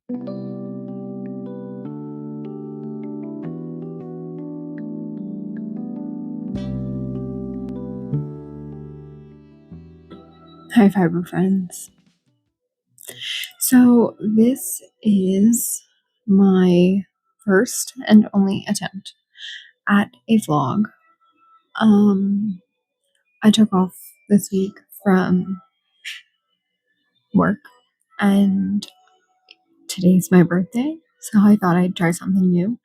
Hi, fiber friends. So this is my first and only attempt at a vlog. I took off this week from work and today's my birthday, so I thought I'd try something new.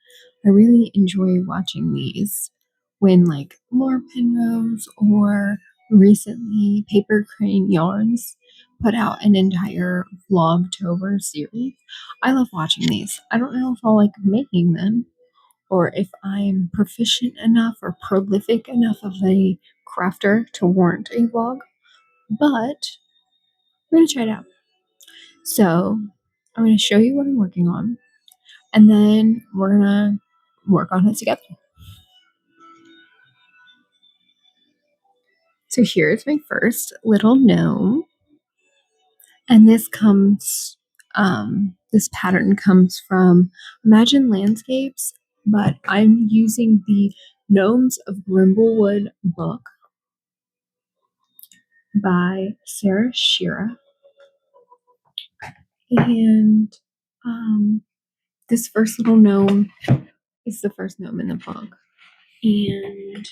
I really enjoy watching these when like Laura Penrose or recently Paper Crane Yarns put out an entire Vlogtober series. I love watching these. I don't know if I'll like making them or if I'm proficient enough or prolific enough of a crafter to warrant a vlog, but we're gonna try it out. So I'm gonna show you what I'm working on and then we're gonna work on it together. So here's my first little gnome, and this pattern comes from Imagine Landscapes, but I'm using the Gnomes of Grimblewood book by Sarah Shira, and this first little gnome is the first gnome in the book, and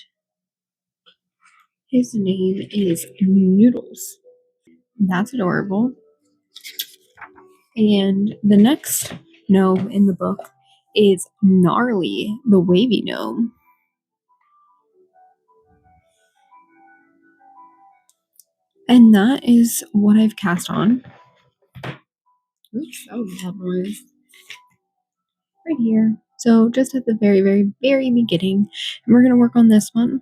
his name is Noodles. That's adorable. And the next gnome in the book is Gnarly, the wavy gnome. And that is what I've cast on. Oops, that was a loud noise. Right here. So just at the very, very, very beginning. And we're going to work on this one.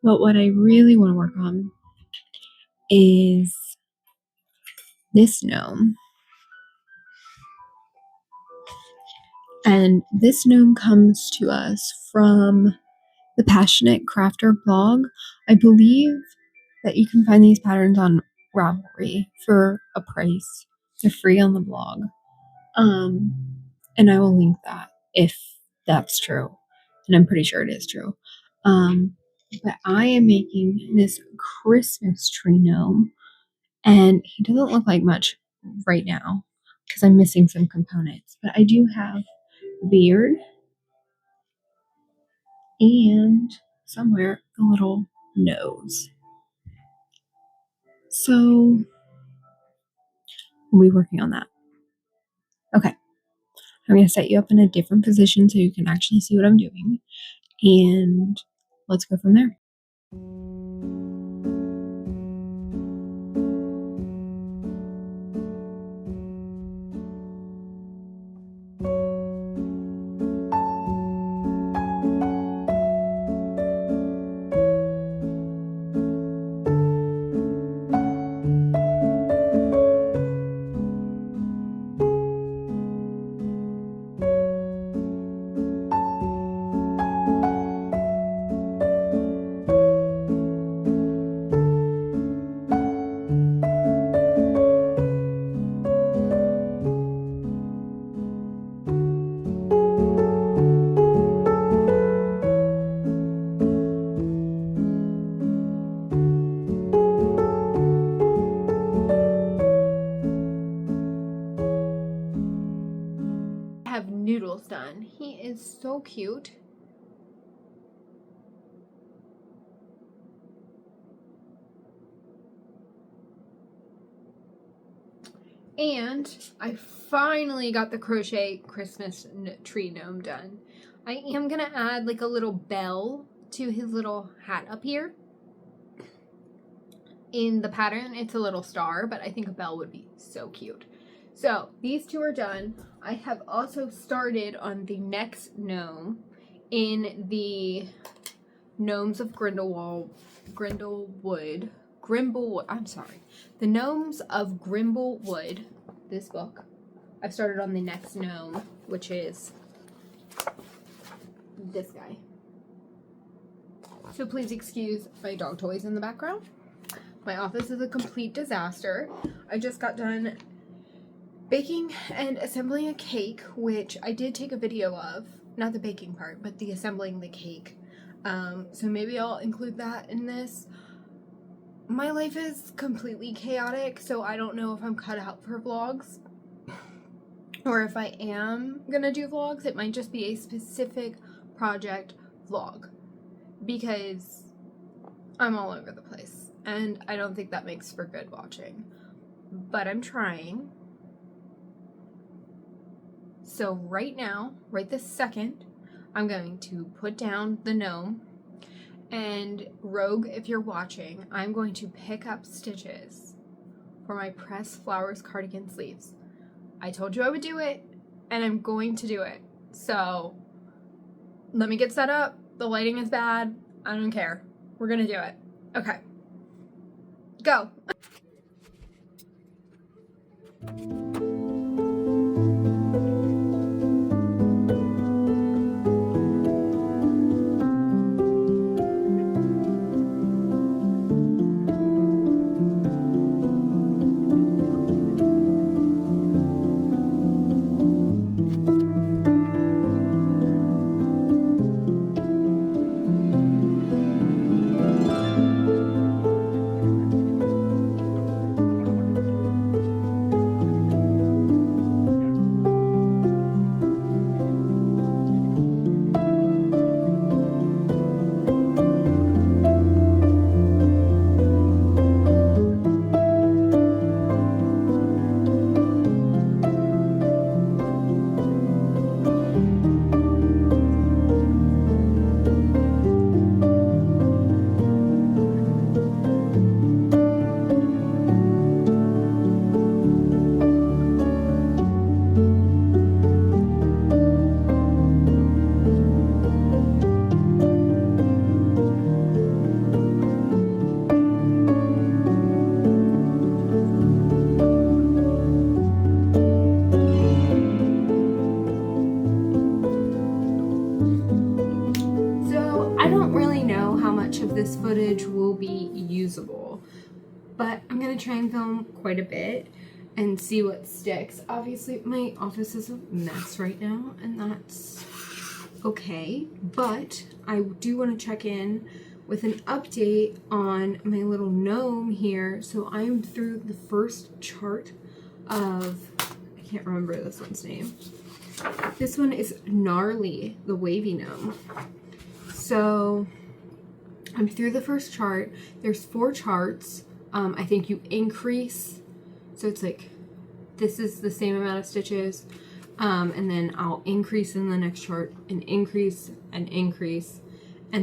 But what I really want to work on is this gnome. And this gnome comes to us from the Passionate Crafter blog. I believe that you can find these patterns on Ravelry for a price. They're free on the blog. And I will link that if that's true. And I'm pretty sure it is true. But I am making this Christmas tree gnome, and he doesn't look like much right now because I'm missing some components. But I do have a beard and somewhere a little nose. So we'll be working on that. Okay. I'm going to set you up in a different position so you can actually see what I'm doing. And let's go from there. Have Noodles done. He is so cute. And I finally got the crochet Christmas tree gnome done. I am gonna add like a little bell to his little hat up here. In the pattern, it's a little star, but I think a bell would be so cute. So these two are done. I have also started on the next gnome in the Gnomes of Grimblewood. I'm sorry. The Gnomes of Grimblewood, this book. I've started on the next gnome, which is this guy. So please excuse my dog toys in the background. My office is a complete disaster. I just got done baking and assembling a cake, which I did take a video of. Not the baking part, but the assembling the cake. So maybe I'll include that in this. My life is completely chaotic, so I don't know if I'm cut out for vlogs. Or if I am gonna do vlogs, it might just be a specific project vlog. Because I'm all over the place. And I don't think that makes for good watching. But I'm trying. So right now, right this second, I'm going to put down the gnome. And Rogue, if you're watching, I'm going to pick up stitches for my pressed flowers cardigan sleeves. I told you I would do it, and I'm going to do it. So let me get set up. The lighting is bad. I don't care. We're gonna do it. Okay. Go. This footage will be usable, but I'm gonna try and film quite a bit and see what sticks. Obviously my office is a mess right now, and that's okay, but I do want to check in with an update on my little gnome here. So I'm through the first chart of, I can't remember this one's name. This one is Gnarly, the wavy gnome. So I'm through the first chart. There's 4 charts. I think you increase. So it's like, this is the same amount of stitches. And then I'll increase in the next chart, and increase, and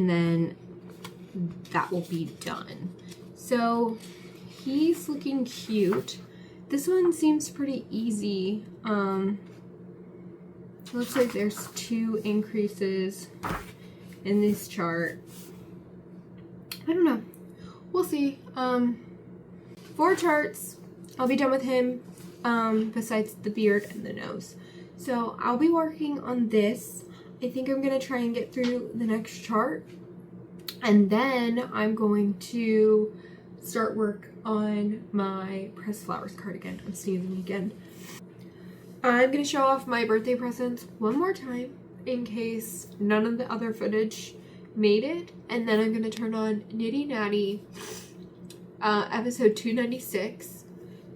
then that will be done. So he's looking cute. This one seems pretty easy. Looks like there's 2 increases in this chart. I don't know. We'll see. 4 charts. I'll be done with him, besides the beard and the nose. So I'll be working on this. I think I'm going to try and get through the next chart. And then I'm going to start work on my pressed flowers cardigan. I'm sneezing again. I'm going to show off my birthday presents one more time in case none of the other footage made it, and then I'm gonna turn on Nitty Natty episode 296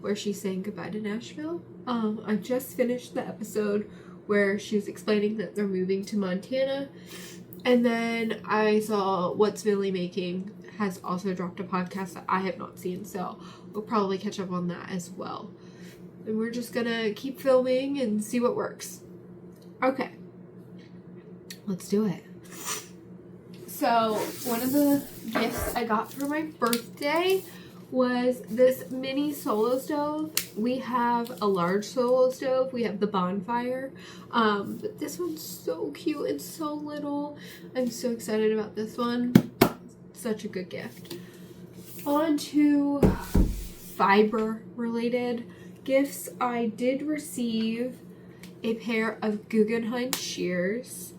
where she's saying goodbye to Nashville. I just finished the episode where she was explaining that they're moving to Montana, and then I saw What's Billy Making has also dropped a podcast that I have not seen, so we'll probably catch up on that as well. And we're just gonna keep filming and see what works. Okay, let's do it. So one of the gifts I got for my birthday was this mini solo stove. We have a large solo stove. We have the bonfire. But this one's so cute and so little. I'm so excited about this one. Such a good gift. On to fiber related gifts. I did receive a pair of Guggenheim shears.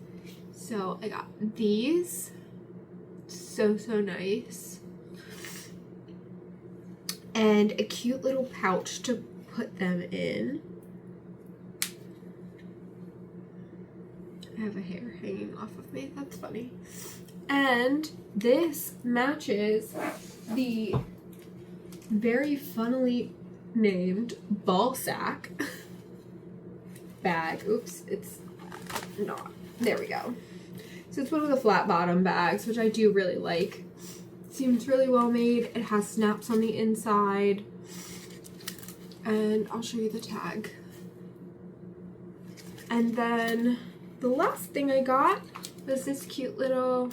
So I got these. So nice. And a cute little pouch to put them in. I have a hair hanging off of me. That's funny. And this matches the very funnily named ball sack bag. Oops, it's not. There we go. So it's one of the flat bottom bags, which I do really like. Seems really well made. It has snaps on the inside. And I'll show you the tag. And then the last thing I got was this cute little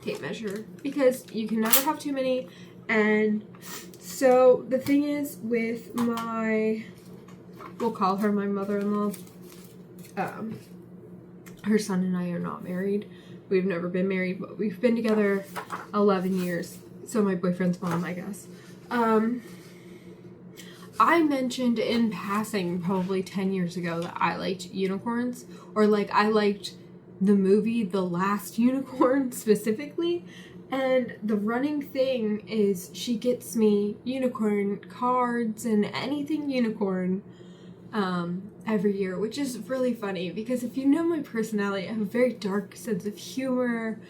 tape measure, because you can never have too many. And so the thing is with my, we'll call her my mother-in-law, her son and I are not married. We've never been married, but we've been together 11 years. So my boyfriend's mom, I guess. I mentioned in passing probably 10 years ago that I liked unicorns, or like I liked the movie The Last Unicorn specifically. And the running thing is she gets me unicorn cards and anything unicorn every year, which is really funny because if you know my personality, I have a very dark sense of humor.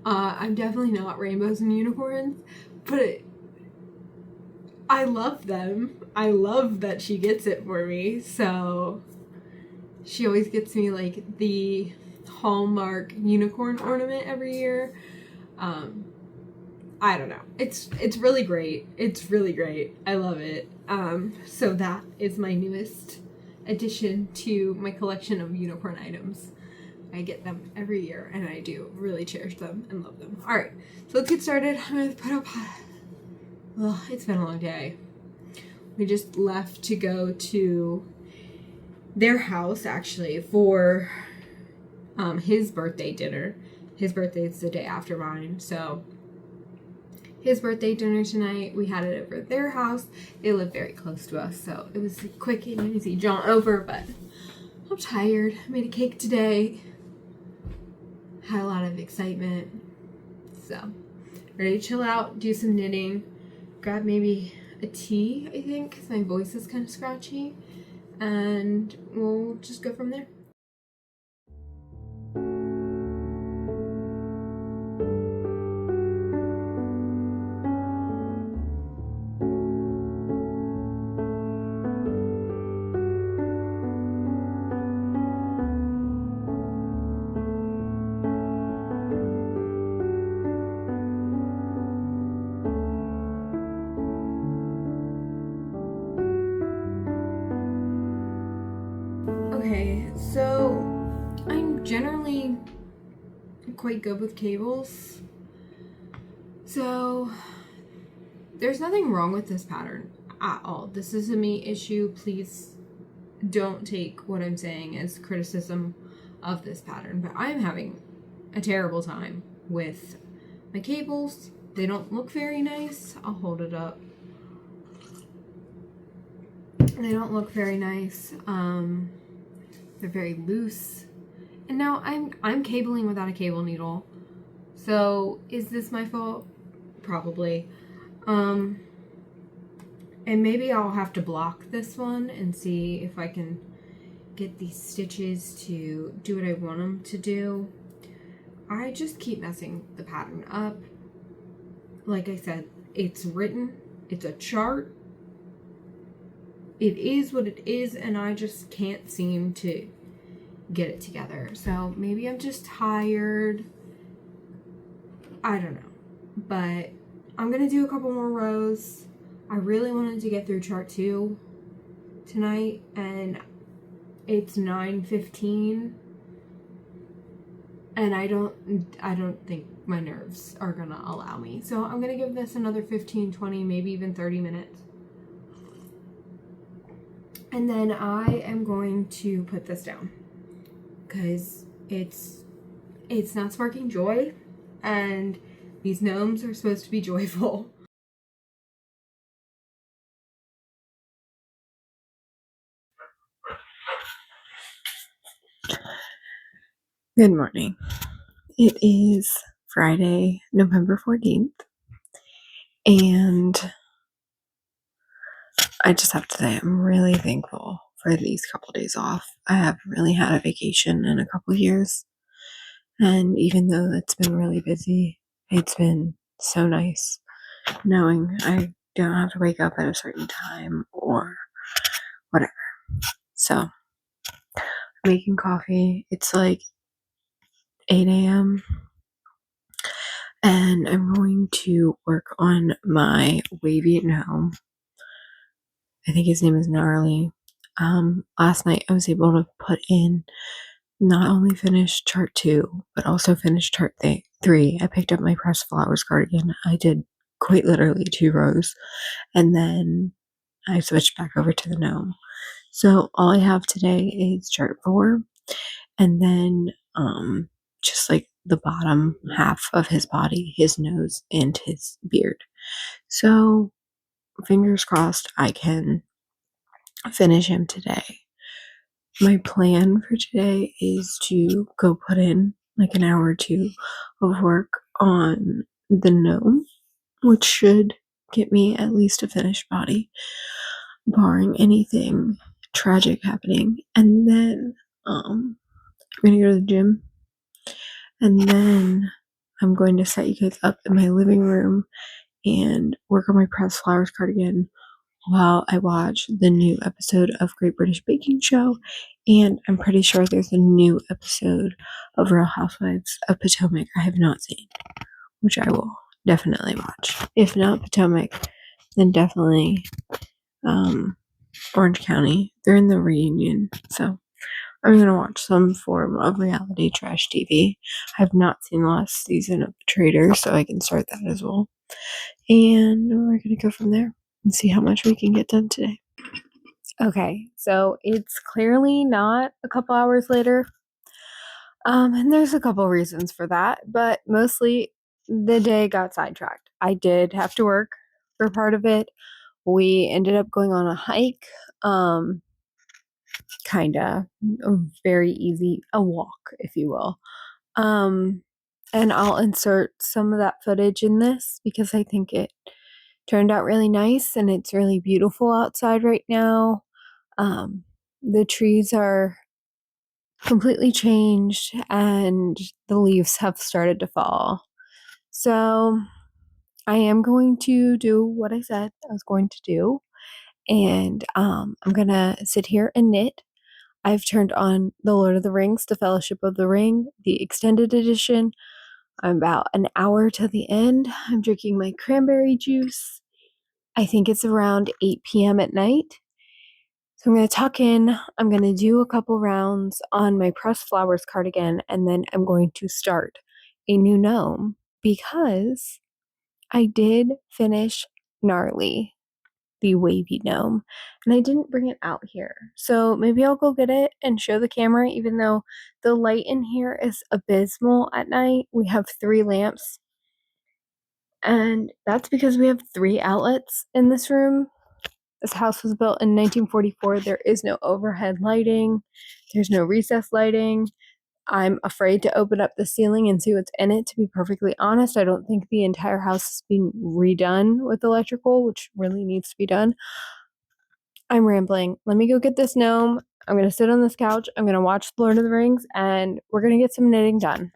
I'm definitely not rainbows and unicorns, but I love them. I love that she gets it for me. So she always gets me like the Hallmark unicorn ornament every year. I don't know. It's really great. It's really great. I love it. So that is my newest addition to my collection of unicorn items. I get them every year and I do really cherish them and love them. All right, so let's get started. I'm gonna put up, well, it's been a long day. We just left to go to their house actually for his birthday dinner. His birthday is the day after mine, so his birthday dinner tonight, we had it over at their house. They live very close to us, so it was a quick and easy jaunt over, but I'm tired. I made a cake today. Had a lot of excitement. So, ready to chill out, do some knitting, grab maybe a tea, I think, because my voice is kind of scratchy, and we'll just go from there. Okay, so I'm generally quite good with cables, so there's nothing wrong with this pattern at all. This is a me issue. Please don't take what I'm saying as criticism of this pattern, but I'm having a terrible time with my cables. They don't look very nice. I'll hold it up. They don't look very nice. They're very loose. And now I'm cabling without a cable needle. So is this my fault? Probably. And maybe I'll have to block this one and see if I can get these stitches to do what I want them to do. I just keep messing the pattern up. Like I said, it's written, it's a chart. It is what it is, and I just can't seem to get it together. So maybe I'm just tired. I don't know. But I'm going to do a couple more rows. I really wanted to get through chart 2 tonight, and it's 9:15. And I don't think my nerves are going to allow me. So I'm going to give this another 15, 20, maybe even 30 minutes. And then I am going to put this down because it's not sparking joy, and these gnomes are supposed to be joyful. Good morning. It is Friday, November 14th, and I just have to say I'm really thankful for these couple days off. I haven't really had a vacation in a couple years. And even though it's been really busy, it's been so nice knowing I don't have to wake up at a certain time or whatever. So, I'm making coffee. It's like 8 a.m. and I'm going to work on my wavy gnome. I think his name is Gnarly. Last night I was able to put in not only finish chart 2, but also finish chart 3. I picked up my pressed flowers cardigan. I did quite literally 2 rows, and then I switched back over to the gnome. So all I have today is chart 4, and then just like the bottom half of his body, his nose, and his beard. So fingers crossed I can finish him today. My plan for today is to go put in like an hour or 2 of work on the gnome, which should get me at least a finished body, barring anything tragic happening. And then I'm gonna go to the gym, and then I'm going to set you guys up in my living room and work on my pressed flowers cardigan while I watch the new episode of Great British Baking Show. And I'm pretty sure there's a new episode of Real Housewives of Potomac I have not seen, which I will definitely watch. If not Potomac, then definitely Orange County. They're in the reunion, so I'm gonna watch some form of reality trash TV. I have not seen the last season of The Trader, so I can start that as well. And we're gonna go from there and see how much we can get done today. Okay, so it's clearly not a couple hours later. And there's a couple reasons for that, but mostly the day got sidetracked. I did have to work for part of it. We ended up going on a hike, kinda very easy, a walk, if you will. And I'll insert some of that footage in this because I think it turned out really nice and it's really beautiful outside right now. The trees are completely changed and the leaves have started to fall. So I am going to do what I said I was going to do. And I'm going to sit here and knit. I've turned on The Lord of the Rings, The Fellowship of the Ring, the extended edition. I'm about an hour to the end. I'm drinking my cranberry juice. I think it's around 8 p.m. at night. So I'm going to tuck in. I'm going to do a couple rounds on my pressed flowers cardigan, and then I'm going to start a new gnome because I did finish Gnarly, the wavy gnome, and I didn't bring it out here. So maybe I'll go get it and show the camera, even though the light in here is abysmal at night. We have 3 lamps, and that's because we have 3 outlets in this room. This house was built in 1944. There is no overhead lighting. There's no recessed lighting. I'm afraid to open up the ceiling and see what's in it, to be perfectly honest. I don't think the entire house has been redone with electrical, which really needs to be done. I'm rambling. Let me go get this gnome. I'm going to sit on this couch. I'm going to watch Lord of the Rings, and we're going to get some knitting done.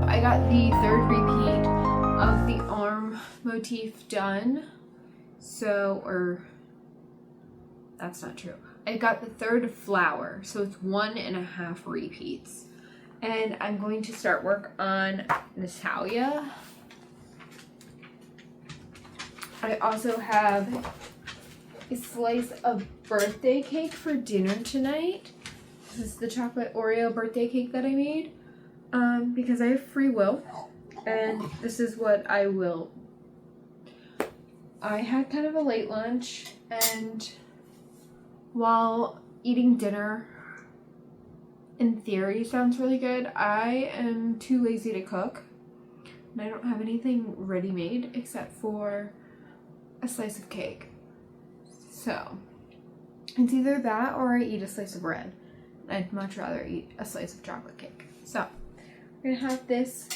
I got the 3rd repeat of the arm motif done. That's not true. I got the 3rd flower, so it's 1.5 repeats. And I'm going to start work on Natalia. I also have a slice of birthday cake for dinner tonight. This is the chocolate Oreo birthday cake that I made because I have free will, and this is what I will. I had kind of a late lunch, and while eating dinner in theory sounds really good, I am too lazy to cook, and I don't have anything ready-made except for a slice of cake. So it's either that or I eat a slice of bread. I'd much rather eat a slice of chocolate cake. So we're gonna have this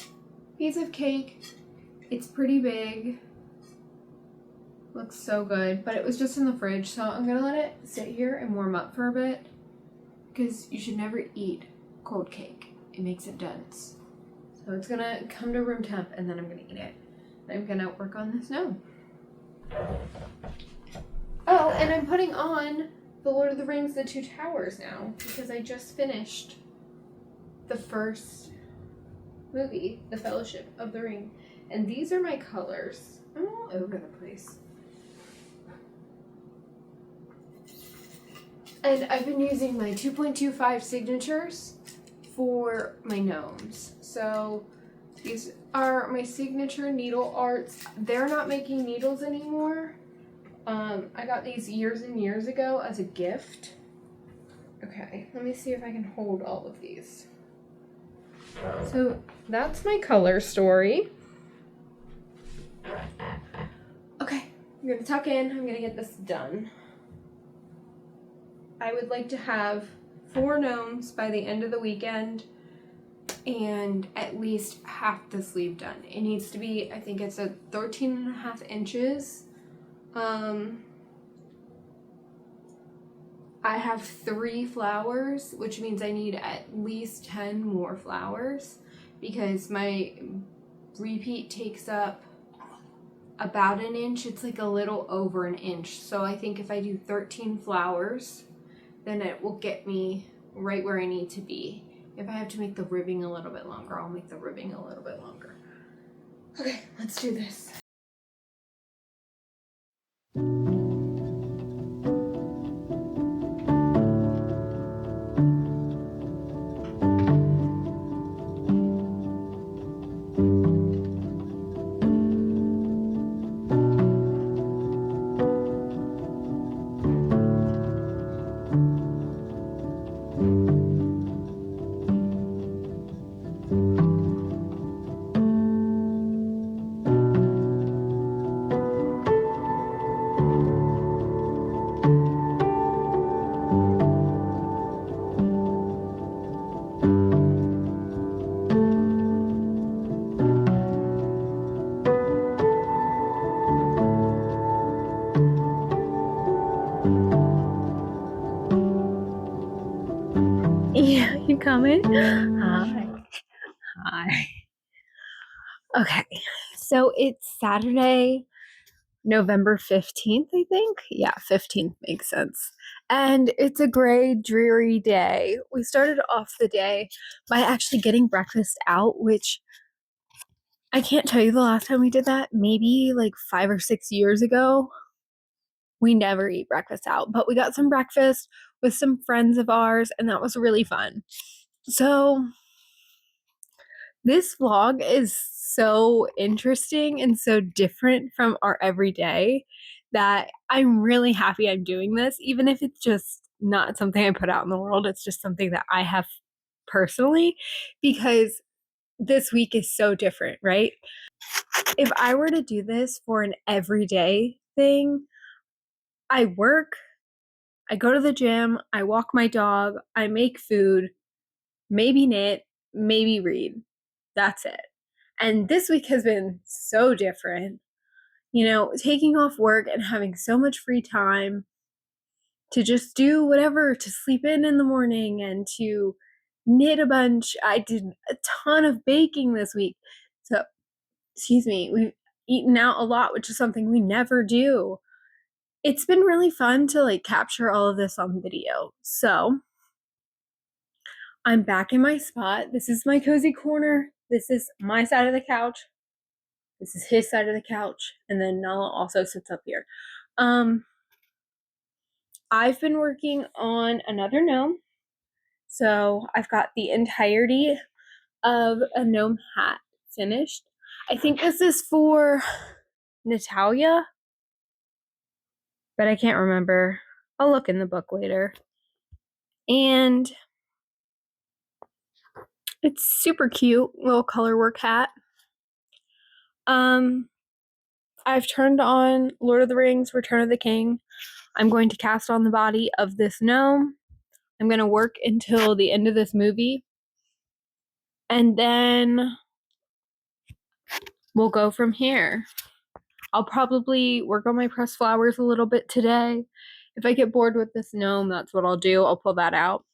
piece of cake. It's pretty big. Looks so good, but it was just in the fridge, so I'm gonna let it sit here and warm up for a bit, because you should never eat cold cake. It makes it dense. So it's gonna come to room temp, and then I'm gonna eat it. I'm gonna work on this gnome. Oh, and I'm putting on The Lord of the Rings, The Two Towers now, because I just finished the first movie, The Fellowship of the Ring. And these are my colors. I'm all over the place. And I've been using my 2.25 signatures for my gnomes. So these are my signature needle arts. They're not making needles anymore. I got these years and years ago as a gift. Okay, let me see if I can hold all of these. So that's my color story. Okay, I'm gonna tuck in. I'm gonna get this done. I would like to have 4 gnomes by the end of the weekend and at least half the sleeve done. It needs to be, I think it's a 13.5 inches. I have 3 flowers, which means I need at least 10 more flowers because my repeat takes up about an inch. It's like a little over an inch. So I think if I do 13 flowers, then it will get me right where I need to be. If I have to make the ribbing a little bit longer, I'll make the ribbing a little bit longer. Okay, let's do this. Yeah, you coming? Hi. Hi. Okay, so it's Saturday, November 15th, I think. Yeah, 15th makes sense. And it's a gray, dreary day. We started off the day by actually getting breakfast out, which I can't tell you the last time we did that. Maybe like 5 or 6 years ago. We never eat breakfast out, but we got some breakfast with some friends of ours, and that was really fun. So this vlog is so interesting and so different from our everyday that I'm really happy I'm doing this, even if it's just not something I put out in the world. It's just something that I have personally, because this week is so different, right? If I were to do this for an everyday thing, I work, I go to the gym, I walk my dog, I make food, maybe knit, maybe read. That's it. And this week has been so different. You know, taking off work and having so much free time to just do whatever, to sleep in the morning and to knit a bunch. I did a ton of baking this week. So, excuse me, we've eaten out a lot, which is something we never do. It's been really fun to like capture all of this on video. So I'm back in my spot. This is my cozy corner. This is my side of the couch. This is his side of the couch, and then Nala also sits up here. I've been working on another gnome. So I've got the entirety of a gnome hat finished. I think this is for Natalia, but I can't remember. I'll look in the book later. And it's super cute, little color work hat. I've turned on Lord of the Rings, Return of the King. I'm going to cast on the body of this gnome. I'm going to work until the end of this movie. And then we'll go from here. I'll probably work on my pressed flowers a little bit today. If I get bored with this gnome, that's what I'll do. I'll pull that out.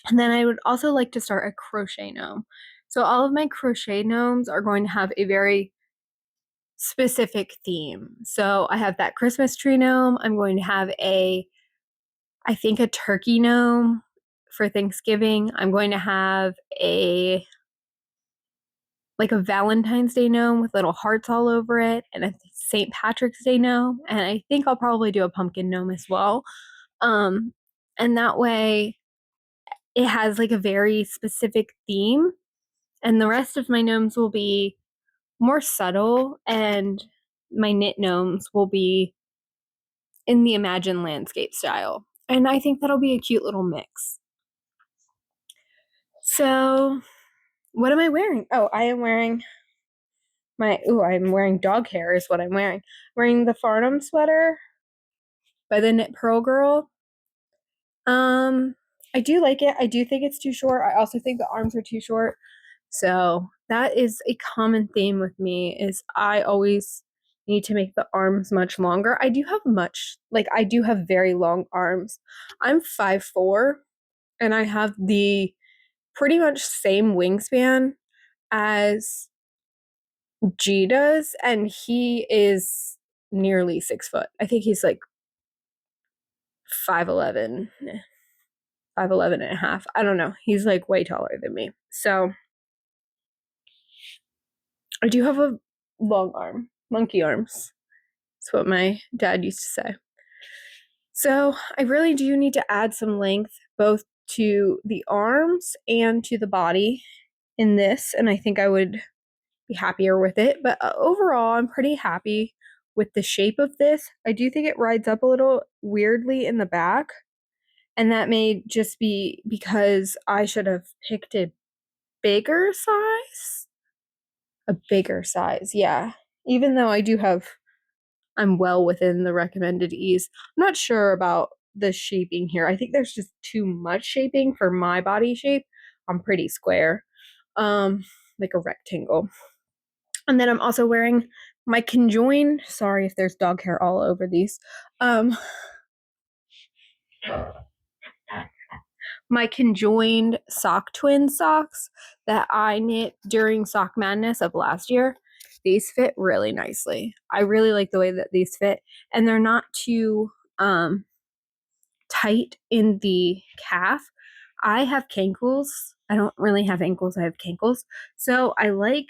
And then I would also like to start a crochet gnome. So all of my crochet gnomes are going to have a very specific theme. So I have that Christmas tree gnome. I'm going to have I think a turkey gnome for Thanksgiving. I'm going to have a Valentine's Day gnome with little hearts all over it, and a St. Patrick's Day gnome, and I think I'll probably do a pumpkin gnome as well. And that way it has like a very specific theme, and the rest of my gnomes will be more subtle, and my knit gnomes will be in the Imagine landscape style. And I think that'll be a cute little mix. So, what am I wearing? Oh, I am wearing I'm wearing dog hair is what I'm wearing. Wearing the Farnham sweater by the Knit Purl girl. I do like it. I do think it's too short. I also think the arms are too short. So that is a common theme with me, is I always need to make the arms much longer. I do have very long arms. I'm 5'4", and I have the pretty much same wingspan as G does, and he is nearly 6 foot. I think he's like 5'11", 5'11 and a half. I don't know. He's like way taller than me. So I do have a long arm, monkey arms. That's what my dad used to say. So I really do need to add some length both to the arms and to the body in this, and I think I would be happier with it. But overall, I'm pretty happy with the shape of this. I do think it rides up a little weirdly in the back, and that may just be because I should have picked a bigger size. A bigger size, yeah. Even though I'm well within the recommended ease. I'm not sure about the shaping here. I think there's just too much shaping for my body shape. I'm pretty square, like a rectangle. And then I'm also wearing my conjoined, sorry if there's dog hair all over these, my conjoined sock twin socks that I knit during Sock Madness of last year. These fit really nicely. I really like the way that these fit, and they're not too tight in the calf. I have cankles. I don't really have ankles. I have cankles. So I like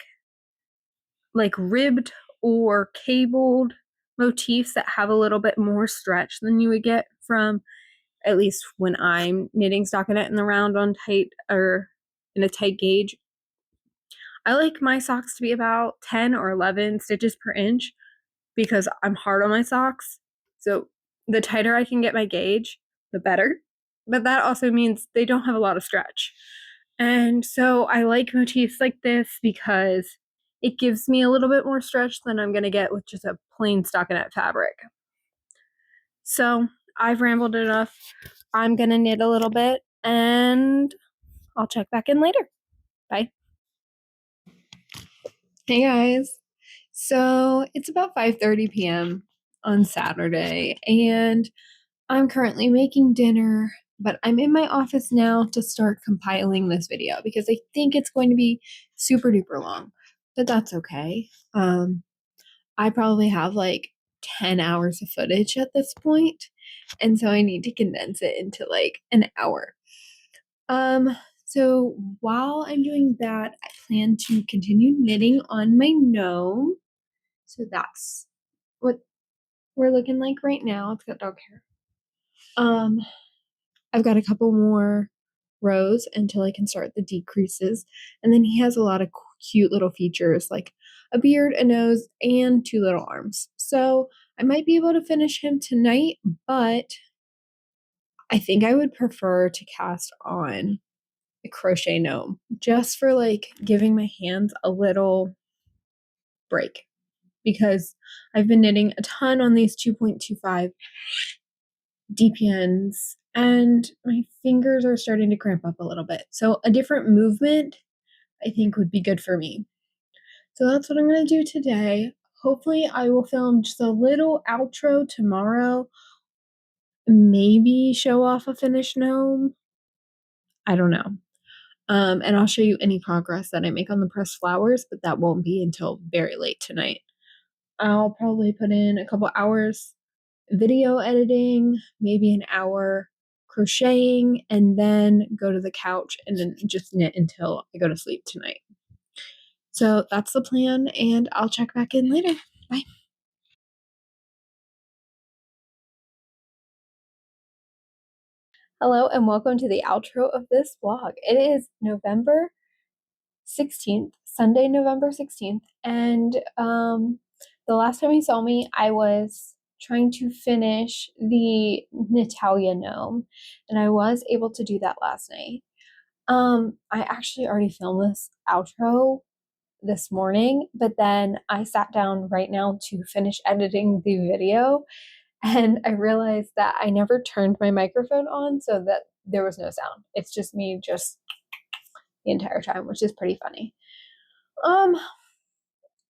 ribbed or cabled motifs that have a little bit more stretch than you would get from, at least when I'm knitting stockinette in the round on tight or in a tight gauge. I like my socks to be about 10 or 11 stitches per inch because I'm hard on my socks. So the tighter I can get my gauge, the better. But that also means they don't have a lot of stretch. And so I like motifs like this because it gives me a little bit more stretch than I'm going to get with just a plain stockinette fabric. So I've rambled enough. I'm going to knit a little bit, and I'll check back in later. Bye. Hey guys. So it's about 5:30 p.m. on Saturday, and I'm currently making dinner, but I'm in my office now to start compiling this video because I think it's going to be super duper long, but that's okay. I probably have like 10 hours of footage at this point, and so I need to condense it into like an hour. So while I'm doing that, I plan to continue knitting on my gnome. So that's what we're looking like right now. It's got dog hair. I've got a couple more rows until I can start the decreases. And then he has a lot of cute little features like a beard, a nose, and 2 little arms. So I might be able to finish him tonight, but I think I would prefer to cast on a crochet gnome just for like giving my hands a little break because I've been knitting a ton on these 2.25 DPNs and my fingers are starting to cramp up a little bit. So a different movement I think would be good for me. So that's what I'm going to do today. Hopefully I will film just a little outro tomorrow. Maybe show off a finished gnome. I don't know. And I'll show you any progress that I make on the pressed flowers, but that won't be until very late tonight. I'll probably put in a couple hours video editing, maybe an hour crocheting, and then go to the couch and then just knit until I go to sleep tonight. So that's the plan, and I'll check back in later. Bye. Hello, and welcome to the outro of this vlog. It is November 16th, Sunday, November 16th, and the last time you saw me, I was trying to finish the Natalia gnome, and I was able to do that last night. I actually already filmed this outro this morning, but then I sat down right now to finish editing the video, and I realized that I never turned my microphone on so that there was no sound. It's just me just the entire time, which is pretty funny.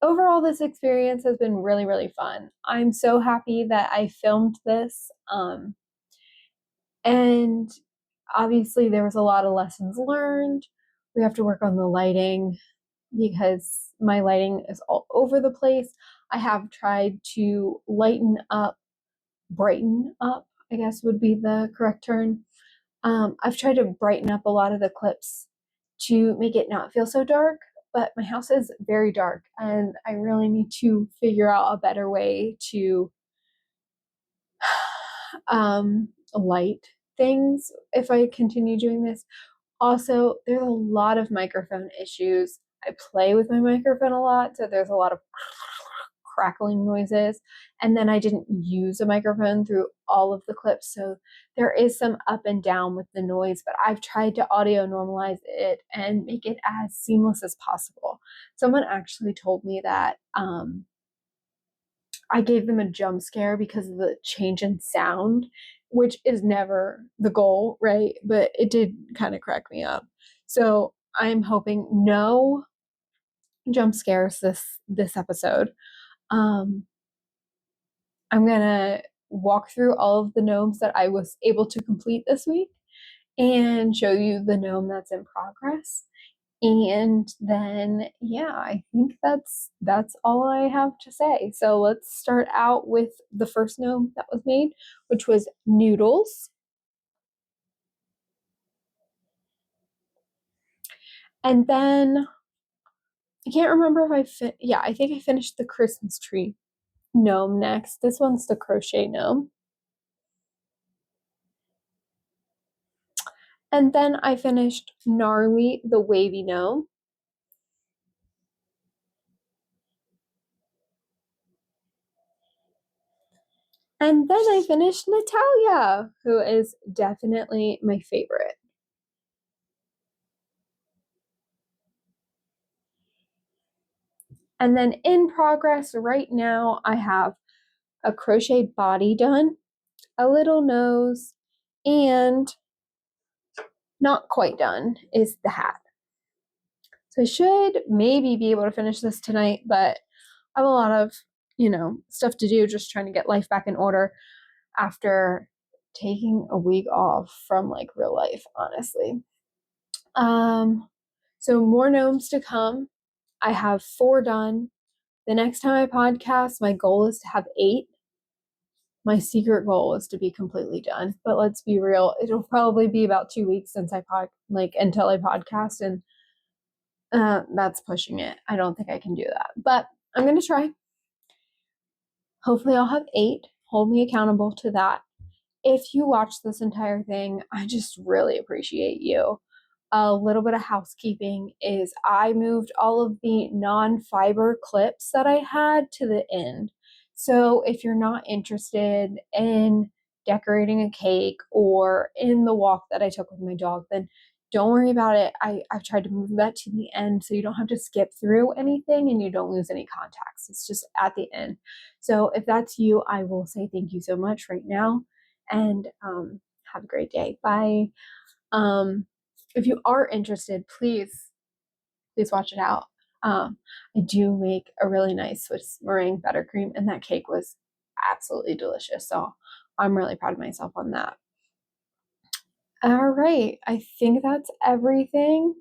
Overall, this experience has been really, really fun. I'm so happy that I filmed this. And obviously there was a lot of lessons learned. We have to work on the lighting because my lighting is all over the place. I have tried to brighten up, I guess would be the correct term. I've tried to brighten up a lot of the clips to make it not feel so dark, but my house is very dark and I really need to figure out a better way to light things if I continue doing this. Also, there's a lot of microphone issues. I play with my microphone a lot, so there's a lot of crackling noises. And then I didn't use a microphone through all of the clips, so there is some up and down with the noise, but I've tried to audio normalize it and make it as seamless as possible. Someone actually told me that I gave them a jump scare because of the change in sound, which is never the goal, right? But it did kind of crack me up. So I'm hoping no jump scares this episode. I'm gonna walk through all of the gnomes that I was able to complete this week and show you the gnome that's in progress. And then yeah, I think that's all I have to say. So let's start out with the first gnome that was made, which was Noodles. And then I can't remember if I think I finished the Christmas tree gnome next. This one's the crochet gnome. And then I finished Gnarly, the wavy gnome. And then I finished Natalia, who is definitely my favorite. And then in progress right now, I have a crochet body done, a little nose, and not quite done is the hat. So I should maybe be able to finish this tonight, but I have a lot of, stuff to do, just trying to get life back in order after taking a week off from like real life, honestly. So more gnomes to come. I have 4 done. The next time I podcast, my goal is to have 8. My secret goal is to be completely done, but let's be real, it'll probably be about 2 weeks since until I podcast, and that's pushing it. I don't think I can do that, but I'm gonna try. Hopefully I'll have 8. Hold me accountable to that. If you watch this entire thing, I just really appreciate you. A little bit of housekeeping is I moved all of the non-fiber clips that I had to the end. So if you're not interested in decorating a cake or in the walk that I took with my dog, then don't worry about it. I've tried to move that to the end so you don't have to skip through anything and you don't lose any contacts. It's just at the end. So if that's you, I will say thank you so much right now, and have a great day. Bye. If you are interested, please watch it out. I do make a really nice Swiss meringue buttercream, and that cake was absolutely delicious. So I'm really proud of myself on that. All right, I think that's everything.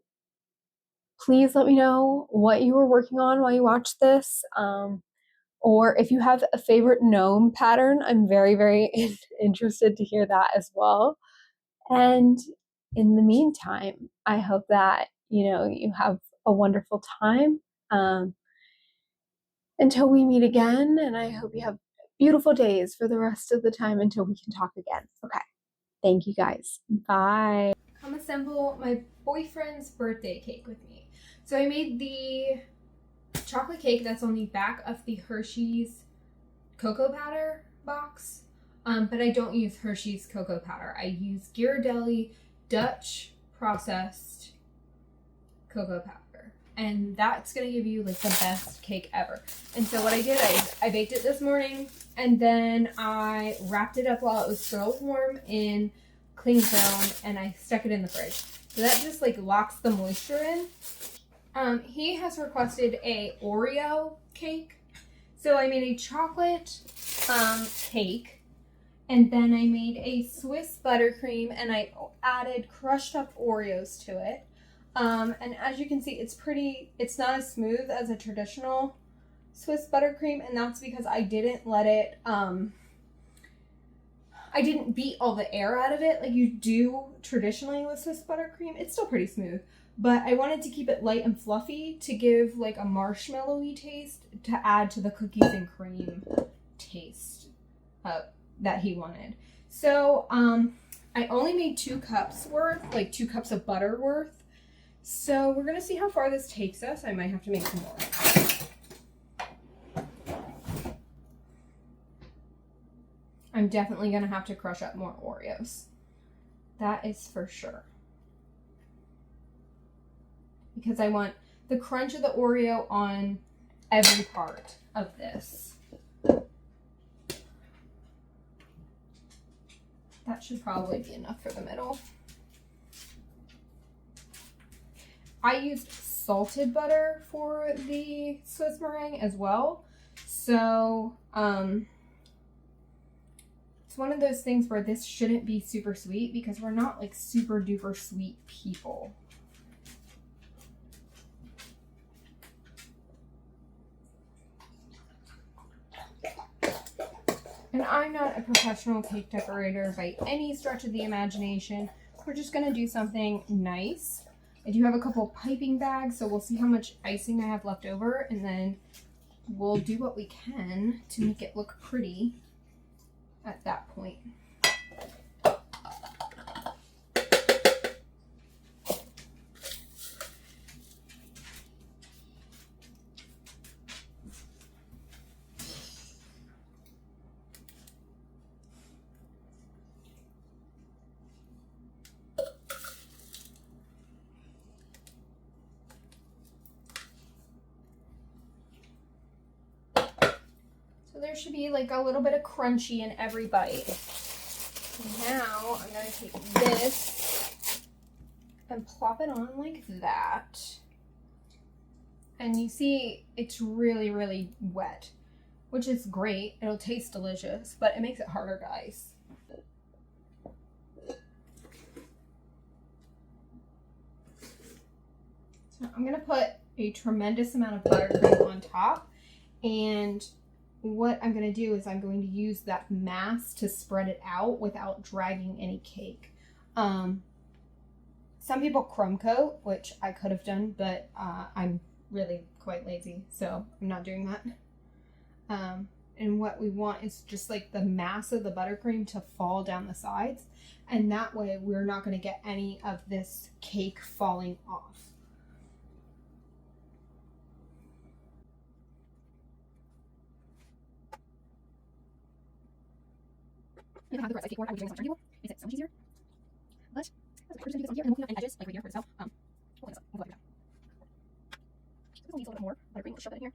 Please let me know what you were working on while you watched this. Or if you have a favorite gnome pattern, I'm very, very interested to hear that as well. And in the meantime, I hope that, you have a wonderful time until we meet again. And I hope you have beautiful days for the rest of the time until we can talk again. Okay. Thank you guys. Bye. Come assemble my boyfriend's birthday cake with me. So I made the chocolate cake that's on the back of the Hershey's cocoa powder box. But I don't use Hershey's cocoa powder. I use Ghirardelli Dutch processed cocoa powder. And that's going to give you like the best cake ever. And so what I did, I baked it this morning and then I wrapped it up while it was still warm in cling film and I stuck it in the fridge. So that just like locks the moisture in. He has requested a Oreo cake. So I made a chocolate cake, and then I made a Swiss buttercream, and I added crushed up Oreos to it. And as you can see, it's not as smooth as a traditional Swiss buttercream, and that's because I didn't let it, I didn't beat all the air out of it like you do traditionally with Swiss buttercream. It's still pretty smooth. But I wanted to keep it light and fluffy to give like a marshmallowy taste to add to the cookies and cream taste that he wanted. So I only made 2 cups worth, like 2 cups of butter worth. So we're going to see how far this takes us. I might have to make some more. I'm definitely going to have to crush up more Oreos. That is for sure. Because I want the crunch of the Oreo on every part of this. That should probably be enough for the middle. I used salted butter for the Swiss meringue as well. So, it's one of those things where this shouldn't be super sweet because we're not like super duper sweet people. And I'm not a professional cake decorator by any stretch of the imagination. We're just going to do something nice. I do have a couple piping bags, so we'll see how much icing I have left over, and then we'll do what we can to make it look pretty at that point. So there should be like a little bit of crunchy in every bite. Now I'm going to take this and plop it on like that. And you see it's really, really wet, which is great. It'll taste delicious, but it makes it harder, guys. So I'm going to put a tremendous amount of buttercream on top, and what I'm going to do is I'm going to use that mass to spread it out without dragging any cake. Some people crumb coat, which I could have done, but I'm really quite lazy, so I'm not doing that. And what we want is just like the mass of the buttercream to fall down the sides. And that way we're not going to get any of this cake falling off. You have the rest. Cake board. I would use this on the table. Makes it so much easier. But we're just gonna do this on here, and then we'll clean up any edges, like right here for this out. We'll clean this up. We'll go like that. This one needs a little bit more buttercream. We'll shove it in here.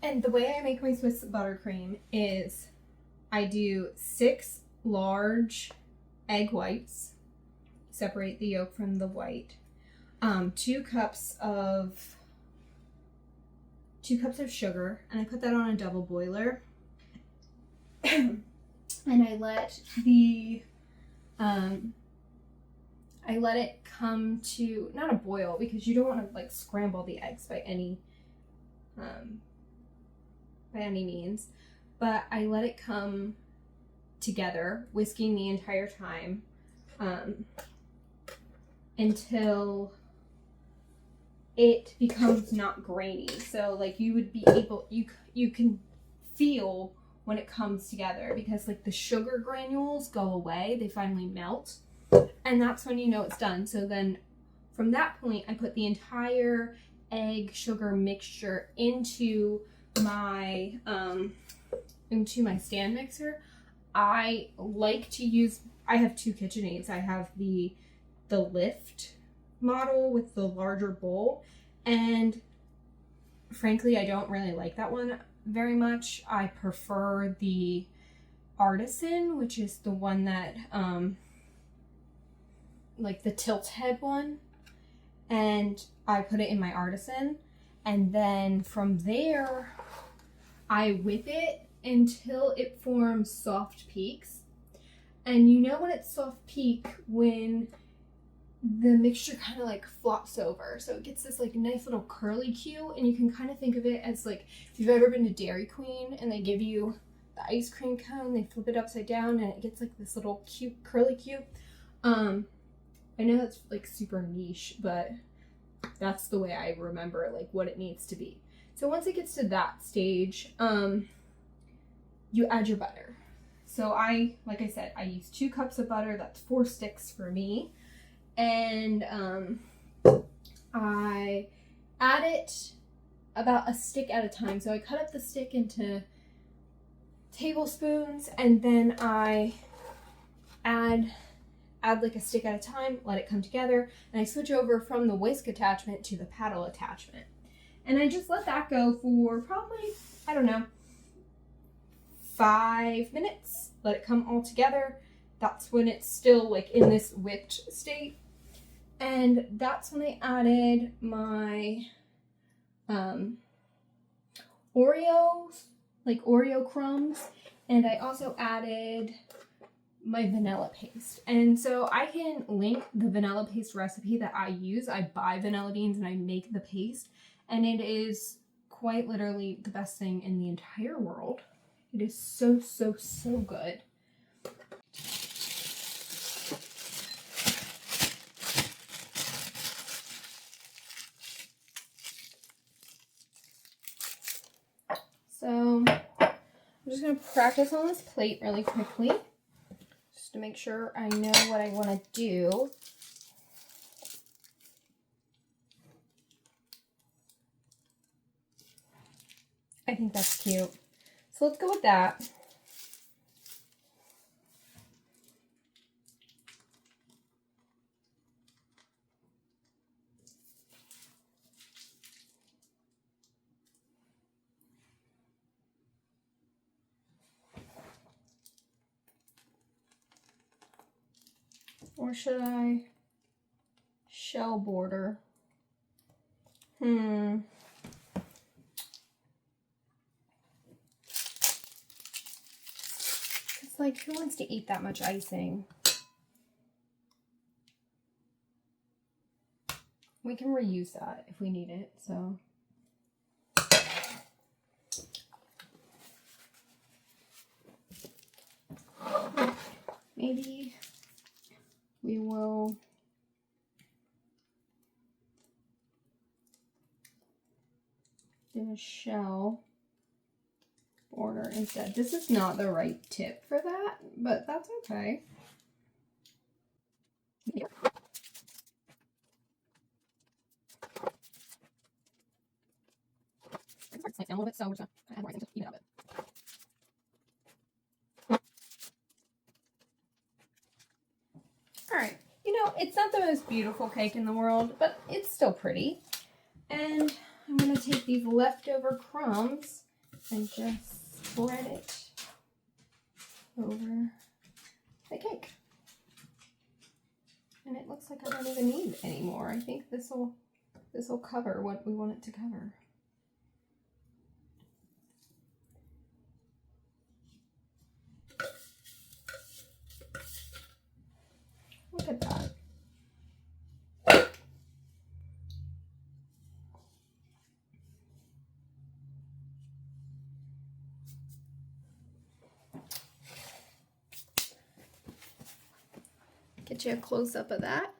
And the way I make my Swiss buttercream is I do 6 large egg whites, separate the yolk from the white, 2 cups of sugar, and I put that on a double boiler. And I let it come to, not a boil, because you don't want to like scramble the eggs by any means, but I let it come together, whisking the entire time until it becomes not grainy. So like you would be able, you can feel when it comes together, because like the sugar granules go away, they finally melt, and that's when you know it's done. So then from that point I put the entire egg sugar mixture into my stand mixer. I like to use, I have 2 KitchenAids. I have the lift model with the larger bowl, and frankly I don't really like that one very much. I prefer the Artisan, which is the one that like the tilt head one, and I put it in my Artisan, and then from there I whip it until it forms soft peaks. And you know when it's soft peak when the mixture kind of like flops over, so it gets this like nice little curly cue, and you can kind of think of it as like if you've ever been to Dairy Queen and they give you the ice cream cone, they flip it upside down and it gets like this little cute curly cue. I know that's like super niche, but that's the way I remember like what it needs to be. So once it gets to that stage, you add your butter. So like I said, I use 2 cups of butter. That's 4 sticks for me. And I add it about a stick at a time. So I cut up the stick into tablespoons, and then I add like a stick at a time, let it come together, and I switch over from the whisk attachment to the paddle attachment. And I just let that go for probably, I don't know, 5 minutes. Let it come all together. That's when it's still like in this whipped state. And that's when I added my Oreo crumbs, and I also added my vanilla paste. And so I can link the vanilla paste recipe that I use. I buy vanilla beans and I make the paste, and it is quite literally the best thing in the entire world. It is so, so, so good. So I'm just going to practice on this plate really quickly, just to make sure I know what I want to do. I think that's cute. So let's go with that. Or should I shell border? It's like, who wants to eat that much icing? We can reuse that if we need it, so. Maybe we will do a shell border instead. This is not the right tip for that, but that's okay. Yeah. It's starting to slip down a little bit, so we're just gonna add more icing to even it up. Alright, you know, it's not the most beautiful cake in the world, but it's still pretty. And I'm going to take these leftover crumbs and just spread it over the cake. And it looks like I don't even need any more. I think this will cover what we want it to cover. Look at that. Get you a close-up of that.